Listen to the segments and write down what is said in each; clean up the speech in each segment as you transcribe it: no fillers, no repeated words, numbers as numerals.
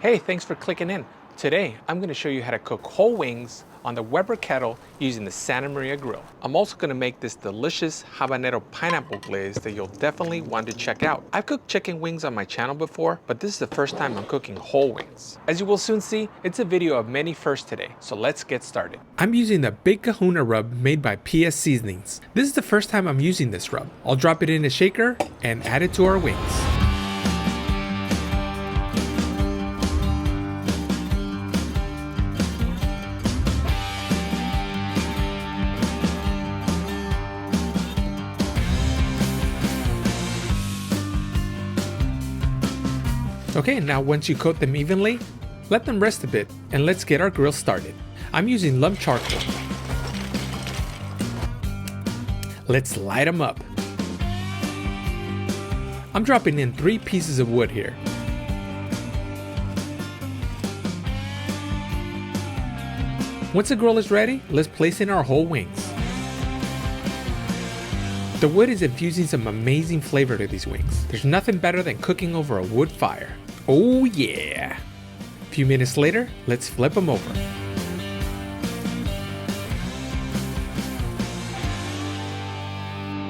Hey, thanks for clicking in. Today, I'm going to show you how to cook whole wings on the Weber kettle using the Santa Maria grill. I'm also going to make this delicious habanero pineapple glaze that you'll definitely want to check out. I've cooked chicken wings on my channel before, but this is the first time I'm cooking whole wings. As you will soon see, it's a video of many firsts today, so let's get started. I'm using the Big Kahuna rub made by PS Seasonings. This is the first time I'm using this rub. I'll drop it in a shaker and add it to our wings. Okay, now once you coat them evenly, let them rest a bit and let's get our grill started. I'm using lump charcoal. Let's light them up. I'm dropping in 3 pieces of wood here. Once the grill is ready, let's place in our whole wings. The wood is infusing some amazing flavor to these wings. There's nothing better than cooking over a wood fire. Oh yeah! A few minutes later, let's flip them over.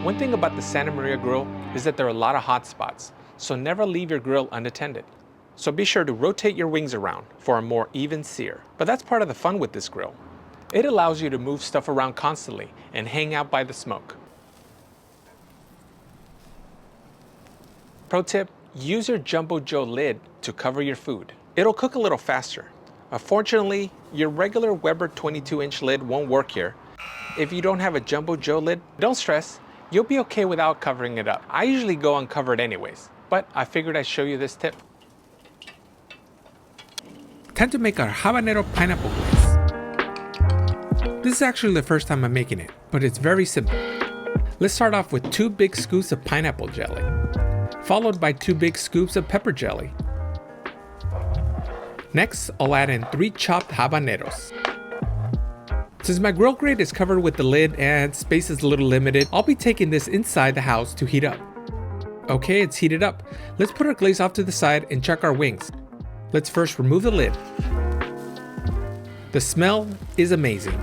One thing about the Santa Maria grill is that there are a lot of hot spots, so never leave your grill unattended. So be sure to rotate your wings around for a more even sear. But that's part of the fun with this grill. It allows you to move stuff around constantly and hang out by the smoke. Pro tip, use your Jumbo Joe lid to cover your food. It'll cook a little faster. Unfortunately, your regular Weber 22-inch lid won't work here. If you don't have a Jumbo Joe lid, don't stress, you'll be okay without covering it up. I usually go uncovered anyways, but I figured I'd show you this tip. Time to make our habanero pineapple glaze. This is actually the first time I'm making it, but it's very simple. Let's start off with 2 big scoops of pineapple jelly, followed by 2 big scoops of pepper jelly. Next, I'll add in 3 chopped habaneros. Since my grill grate is covered with the lid and space is a little limited, I'll be taking this inside the house to heat up. Okay, it's heated up. Let's put our glaze off to the side and check our wings. Let's first remove the lid. The smell is amazing.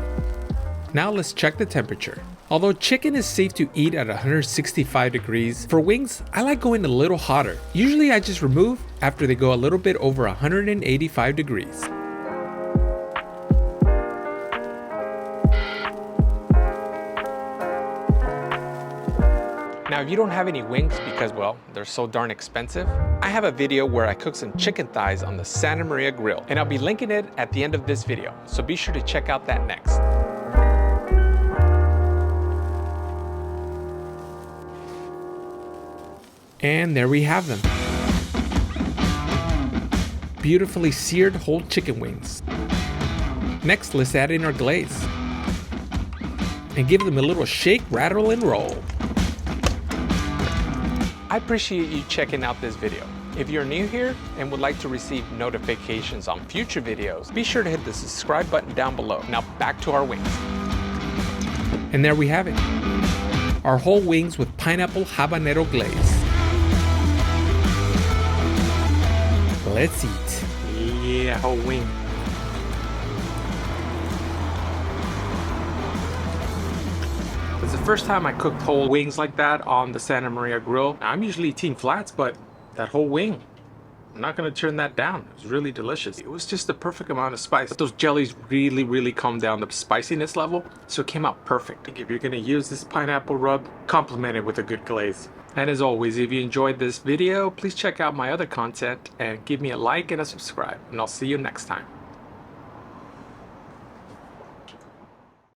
Now let's check the temperature. Although chicken is safe to eat at 165 degrees, for wings, I like going a little hotter. Usually I just remove after they go a little bit over 185 degrees. Now if you don't have any wings because, well, they're so darn expensive, I have a video where I cook some chicken thighs on the Santa Maria grill, and I'll be linking it at the end of this video, so be sure to check out that next. And there we have them. Beautifully seared whole chicken wings. Next, let's add in our glaze. And give them a little shake, rattle, and roll. I appreciate you checking out this video. If you're new here and would like to receive notifications on future videos, be sure to hit the subscribe button down below. Now back to our wings. And there we have it. Our whole wings with pineapple habanero glaze. Let's eat. Yeah, whole wing. It's the first time I cooked whole wings like that on the Santa Maria grill. I'm usually team flats, but that whole wing, I'm not gonna turn that down. It was really delicious. It was just the perfect amount of spice. But those jellies really calmed down the spiciness level, so it came out perfect. If you're gonna use this pineapple rub, complement it with a good glaze. And as always, if you enjoyed this video, please check out my other content and give me a like and a subscribe. And I'll see you next time.